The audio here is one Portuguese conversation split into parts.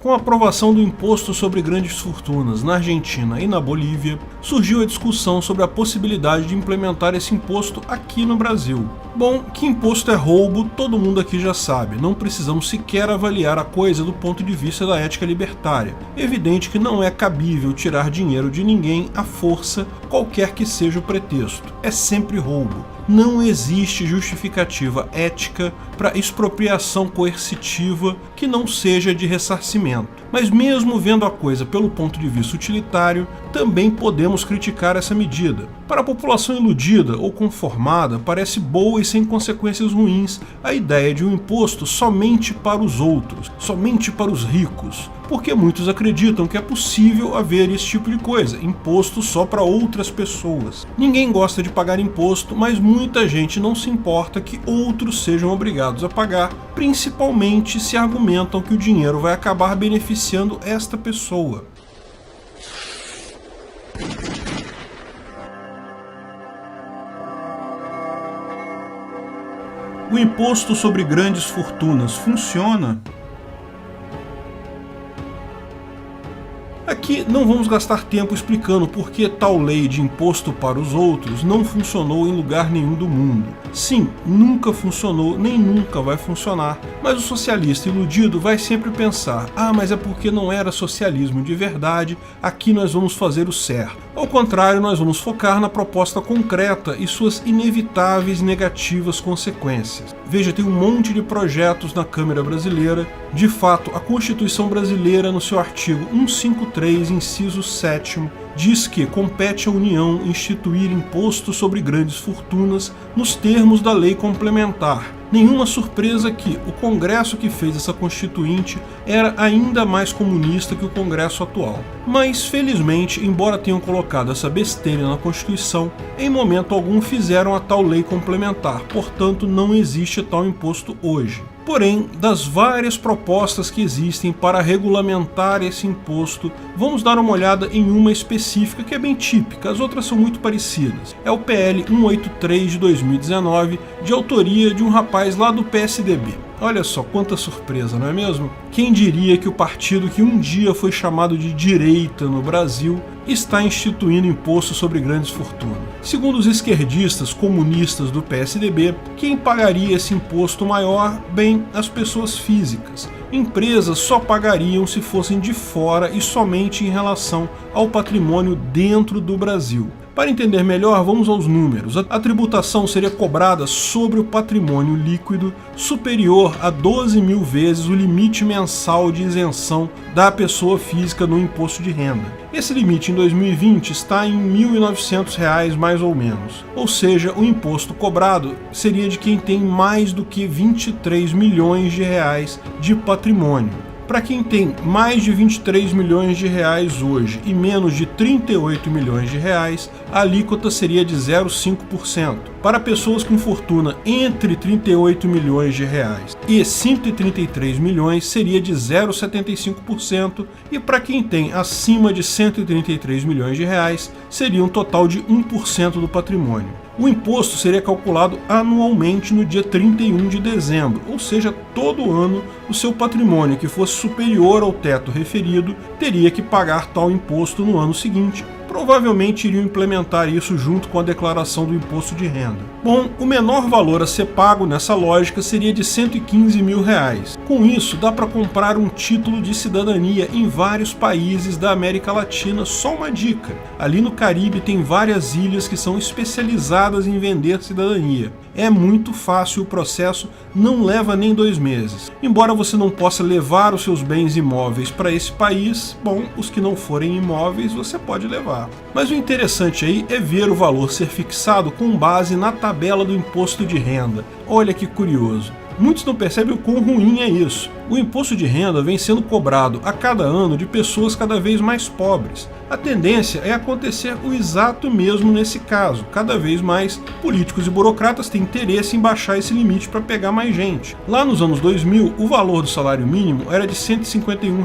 Com a aprovação do imposto sobre grandes fortunas na Argentina e na Bolívia, surgiu a discussão sobre a possibilidade de implementar esse imposto aqui no Brasil. Bom, que imposto é roubo, todo mundo aqui já sabe, não precisamos sequer avaliar a coisa do ponto de vista da ética libertária. É evidente que não é cabível tirar dinheiro de ninguém à força, qualquer que seja o pretexto. É sempre roubo. Não existe justificativa ética para expropriação coercitiva que não seja de ressarcimento. Mas mesmo vendo a coisa pelo ponto de vista utilitário, também podemos criticar essa medida. Para a população iludida ou conformada, parece boa e sem consequências ruins a ideia de um imposto somente para os outros, somente para os ricos, porque muitos acreditam que é possível haver esse tipo de coisa, imposto só para outras pessoas. Ninguém gosta de pagar imposto, mas muita gente não se importa que outros sejam obrigados a pagar, principalmente se argumentam que o dinheiro vai acabar beneficiando esta pessoa. O imposto sobre grandes fortunas funciona? Aqui não vamos gastar tempo explicando por que tal lei de imposto para os outros não funcionou em lugar nenhum do mundo. Sim, nunca funcionou nem nunca vai funcionar, mas o socialista iludido vai sempre pensar: ah, mas é porque não era socialismo de verdade, aqui nós vamos fazer o certo. Ao contrário, nós vamos focar na proposta concreta e suas inevitáveis negativas consequências. Veja, tem um monte de projetos na Câmara Brasileira. De fato, a Constituição Brasileira, no seu artigo 153, inciso 7º, diz que compete à União instituir imposto sobre grandes fortunas nos termos da lei complementar. Nenhuma surpresa que o Congresso que fez essa Constituinte era ainda mais comunista que o Congresso atual. Mas, felizmente, embora tenham colocado essa besteira na Constituição, em momento algum fizeram a tal lei complementar, portanto não existe tal imposto hoje. Porém, das várias propostas que existem para regulamentar esse imposto, vamos dar uma olhada em uma específica que é bem típica, as outras são muito parecidas. É o PL 183 de 2019, de autoria de um rapaz lá do PSDB. Olha só, quanta surpresa, não é mesmo? Quem diria que o partido que um dia foi chamado de direita no Brasil está instituindo imposto sobre grandes fortunas? Segundo os esquerdistas comunistas do PSDB, quem pagaria esse imposto maior? Bem, as pessoas físicas. Empresas só pagariam se fossem de fora e somente em relação ao patrimônio dentro do Brasil. Para entender melhor, vamos aos números. A tributação seria cobrada sobre o patrimônio líquido superior a 12 mil vezes o limite mensal de isenção da pessoa física no imposto de renda. Esse limite em 2020 está em R$ 1.900 mais ou menos. Ou seja, o imposto cobrado seria de quem tem mais do que 23 milhões de reais de patrimônio. Para quem tem mais de 23 milhões de reais hoje e menos de 38 milhões de reais, a alíquota seria de 0,5%. Para pessoas com fortuna entre 38 milhões de reais e 133 milhões, seria de 0,75%, e para quem tem acima de 133 milhões de reais, seria um total de 1% do patrimônio. O imposto seria calculado anualmente no dia 31 de dezembro, ou seja, todo ano o seu patrimônio que fosse superior ao teto referido teria que pagar tal imposto no ano seguinte. Provavelmente iriam implementar isso junto com a declaração do imposto de renda. Bom, o menor valor a ser pago nessa lógica seria de R$ 115 mil. Com isso, dá para comprar um título de cidadania em vários países da América Latina. Só uma dica: ali no Caribe tem várias ilhas que são especializadas em vender cidadania. É muito fácil o processo, não leva nem 2 meses. Embora você não possa levar os seus bens imóveis para esse país, bom, os que não forem imóveis você pode levar. Mas o interessante aí é ver o valor ser fixado com base na tabela do imposto de renda. Olha que curioso. Muitos não percebem o quão ruim é isso. O imposto de renda vem sendo cobrado a cada ano de pessoas cada vez mais pobres. A tendência é acontecer o exato mesmo nesse caso. Cada vez mais políticos e burocratas têm interesse em baixar esse limite para pegar mais gente. Lá nos anos 2000, o valor do salário mínimo era de R$ 151.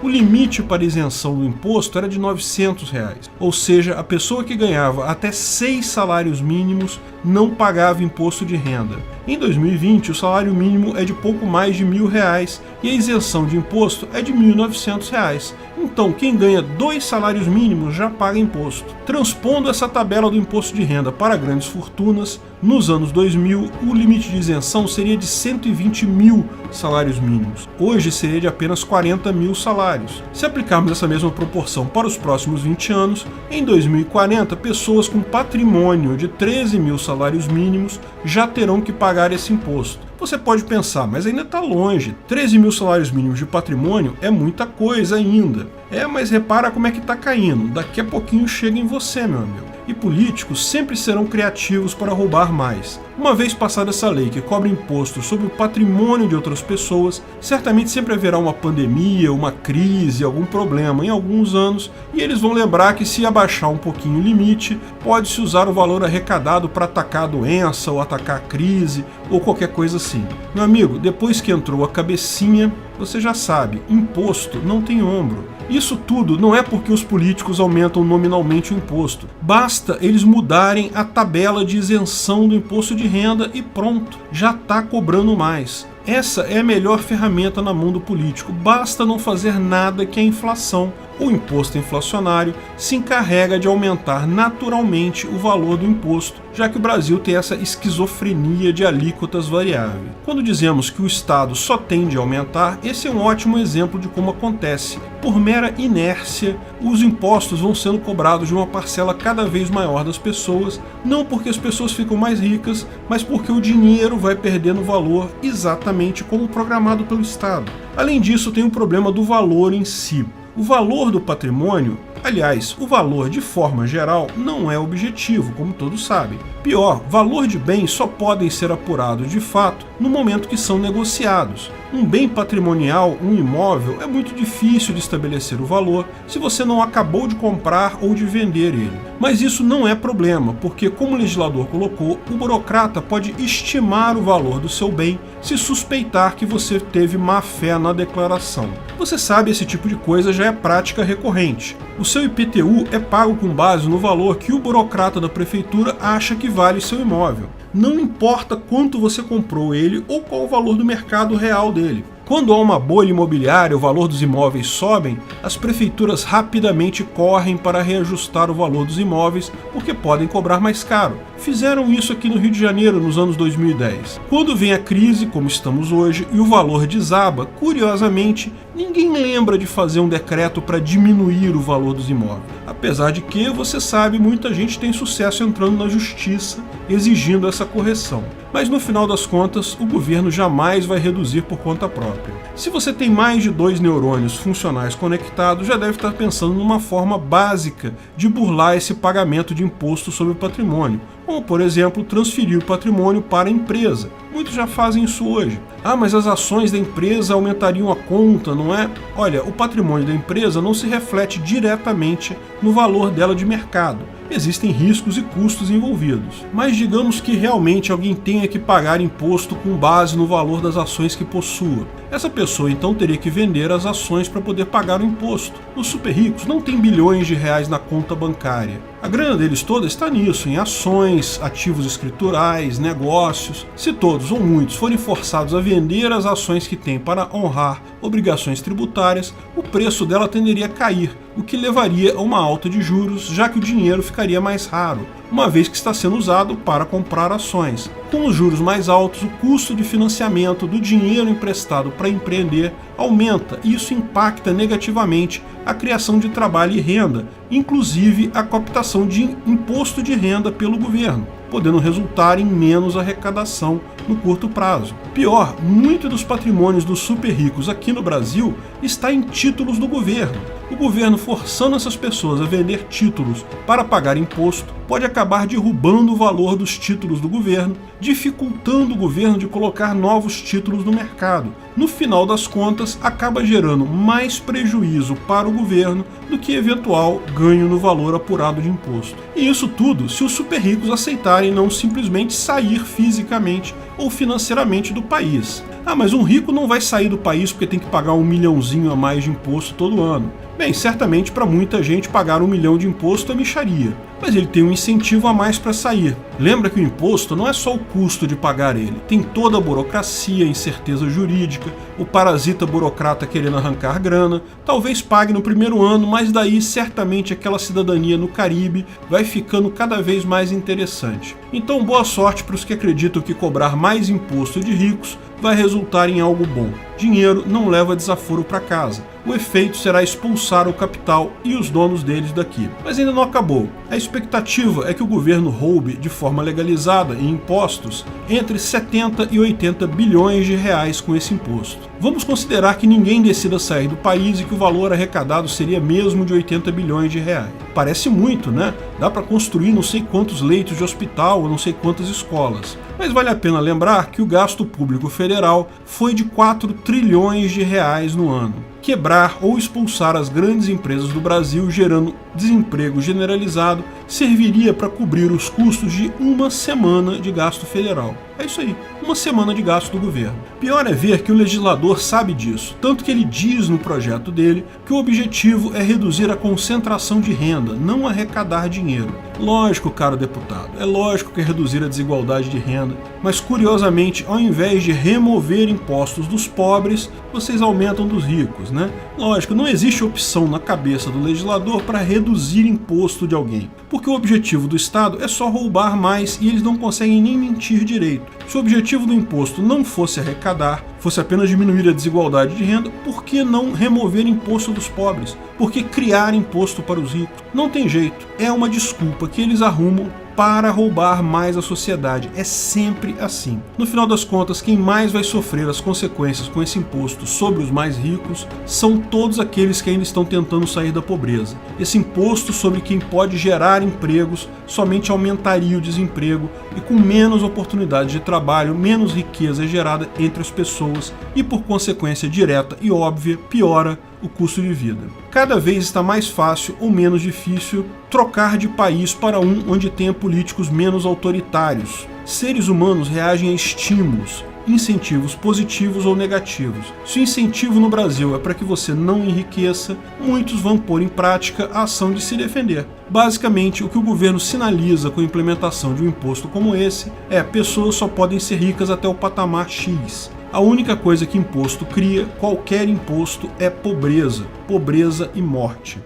O limite para isenção do imposto era de R$ 900. Ou seja, a pessoa que ganhava até 6 salários mínimos não pagava imposto de renda. Em 2020, o salário mínimo é de pouco mais de R$ 1.000 e a isenção de imposto é de R$ 1.900. Então, quem ganha 2 salários mínimos já paga imposto. Transpondo essa tabela do imposto de renda para grandes fortunas, nos anos 2000, o limite de isenção seria de 120 mil salários mínimos. Hoje seria de apenas 40 mil salários. Se aplicarmos essa mesma proporção para os próximos 20 anos, em 2040, pessoas com patrimônio de 13 mil salários mínimos já terão que pagar esse imposto. Você pode pensar, mas ainda está longe. 13 mil salários mínimos de patrimônio é muita coisa ainda. Mas repara como é que está caindo. Daqui a pouquinho chega em você, meu amigo. E políticos sempre serão criativos para roubar mais. Uma vez passada essa lei que cobra imposto sobre o patrimônio de outras pessoas, certamente sempre haverá uma pandemia, uma crise, algum problema em alguns anos, e eles vão lembrar que se abaixar um pouquinho o limite, pode-se usar o valor arrecadado para atacar a doença ou atacar a crise ou qualquer coisa assim. Meu amigo, depois que entrou a cabecinha, você já sabe, imposto não tem ombro. Isso tudo não é porque os políticos aumentam nominalmente o imposto. Basta eles mudarem a tabela de isenção do imposto de renda e pronto, já está cobrando mais. Essa é a melhor ferramenta na mão do político. Basta não fazer nada que a inflação, o imposto inflacionário, se encarrega de aumentar naturalmente o valor do imposto, já que o Brasil tem essa esquizofrenia de alíquotas variáveis. Quando dizemos que o Estado só tende a aumentar, esse é um ótimo exemplo de como acontece. Por mera inércia, os impostos vão sendo cobrados de uma parcela cada vez maior das pessoas, não porque as pessoas ficam mais ricas, mas porque o dinheiro vai perdendo valor exatamente como programado pelo Estado. Além disso, tem o problema do valor em si. O valor do patrimônio, aliás, o valor de forma geral, não é objetivo, como todos sabem. Pior, valor de bens só podem ser apurados de fato no momento que são negociados. Um bem patrimonial, um imóvel, é muito difícil de estabelecer o valor se você não acabou de comprar ou de vender ele. Mas isso não é problema, porque, como o legislador colocou, o burocrata pode estimar o valor do seu bem se suspeitar que você teve má fé na declaração. Você sabe, esse tipo de coisa já é prática recorrente. O seu IPTU é pago com base no valor que o burocrata da prefeitura acha que vale seu imóvel. Não importa quanto você comprou ele ou qual o valor do mercado real dele. Quando há uma bolha imobiliária, o valor dos imóveis sobem, as prefeituras rapidamente correm para reajustar o valor dos imóveis porque podem cobrar mais caro. Fizeram isso aqui no Rio de Janeiro nos anos 2010. Quando vem a crise, como estamos hoje, e o valor desaba, curiosamente, ninguém lembra de fazer um decreto para diminuir o valor dos imóveis. Apesar de que, você sabe, muita gente tem sucesso entrando na justiça exigindo essa correção. Mas no final das contas, o governo jamais vai reduzir por conta própria. Se você tem mais de 2 neurônios funcionais conectados, já deve estar pensando numa forma básica de burlar esse pagamento de imposto sobre o patrimônio, como, por exemplo, transferir o patrimônio para a empresa. Muitos já fazem isso hoje. Mas as ações da empresa aumentariam a conta, não é? Olha, o patrimônio da empresa não se reflete diretamente no valor dela de mercado. Existem riscos e custos envolvidos. Mas digamos que realmente alguém tenha que pagar imposto com base no valor das ações que possua. Essa pessoa então teria que vender as ações para poder pagar o imposto. Os super ricos não têm bilhões de reais na conta bancária. A grana deles toda está nisso, em ações, ativos escriturais, negócios. Se todos ou muitos forem forçados a vender as ações que têm para honrar obrigações tributárias, o preço dela tenderia a cair, o que levaria a uma alta de juros, já que o dinheiro ficaria mais raro, uma vez que está sendo usado para comprar ações. Com os juros mais altos, o custo de financiamento do dinheiro emprestado para empreender aumenta e isso impacta negativamente a criação de trabalho e renda, inclusive a captação de imposto de renda pelo governo, podendo resultar em menos arrecadação no curto prazo. Pior, muito dos patrimônios dos super ricos aqui no Brasil está em títulos do governo. O governo forçando essas pessoas a vender títulos para pagar imposto pode acabar derrubando o valor dos títulos do governo, dificultando o governo de colocar novos títulos no mercado. No final das contas, acaba gerando mais prejuízo para o governo do que eventual ganho no valor apurado de imposto. E isso tudo se os super ricos aceitarem não simplesmente sair fisicamente ou financeiramente do país. Ah, mas um rico não vai sair do país porque tem que pagar 1 milhãozinho a mais de imposto todo ano. Bem, certamente para muita gente pagar 1 milhão de imposto é mixaria, mas ele tem um incentivo a mais para sair. Lembra que o imposto não é só o custo de pagar ele, tem toda a burocracia, incerteza jurídica, o parasita burocrata querendo arrancar grana, talvez pague no primeiro ano, mas daí certamente aquela cidadania no Caribe vai ficando cada vez mais interessante. Então boa sorte para os que acreditam que cobrar mais imposto de ricos vai resultar em algo bom. Dinheiro não leva desaforo para casa. O efeito será expulsar o capital e os donos deles daqui. Mas ainda não acabou. A expectativa é que o governo roube de forma legalizada em impostos entre 70 e 80 bilhões de reais com esse imposto. Vamos considerar que ninguém decida sair do país e que o valor arrecadado seria mesmo de 80 bilhões de reais. Parece muito, né? Dá para construir não sei quantos leitos de hospital ou não sei quantas escolas. Mas vale a pena lembrar que o gasto público federal foi de 4 trilhões de reais no ano. Quebrar ou expulsar as grandes empresas do Brasil, gerando desemprego generalizado, serviria para cobrir os custos de uma semana de gasto federal. É isso aí, uma semana de gasto do governo. Pior é ver que o legislador sabe disso, tanto que ele diz no projeto dele que o objetivo é reduzir a concentração de renda, não arrecadar dinheiro. Lógico, caro deputado, é lógico que é reduzir a desigualdade de renda, mas curiosamente, ao invés de remover impostos dos pobres, vocês aumentam dos ricos, né? Lógico, não existe opção na cabeça do legislador para reduzir imposto de alguém, porque o objetivo do Estado é só roubar mais e eles não conseguem nem mentir direito. Se o objetivo do imposto não fosse arrecadar, fosse apenas diminuir a desigualdade de renda, por que não remover imposto dos pobres? Por que criar imposto para os ricos? Não tem jeito, é uma desculpa que eles arrumam para roubar mais a sociedade. É sempre assim. No final das contas, quem mais vai sofrer as consequências com esse imposto sobre os mais ricos são todos aqueles que ainda estão tentando sair da pobreza. Esse imposto sobre quem pode gerar empregos somente aumentaria o desemprego e com menos oportunidade de trabalho, menos riqueza é gerada entre as pessoas e, por consequência direta e óbvia, piora o custo de vida. Cada vez está mais fácil ou menos difícil trocar de país para um onde tenha políticos menos autoritários. Seres humanos reagem a estímulos, incentivos positivos ou negativos. Se o incentivo no Brasil é para que você não enriqueça, muitos vão pôr em prática a ação de se defender. Basicamente, o que o governo sinaliza com a implementação de um imposto como esse é: pessoas só podem ser ricas até o patamar X. A única coisa que imposto cria, qualquer imposto, é pobreza. Pobreza e morte.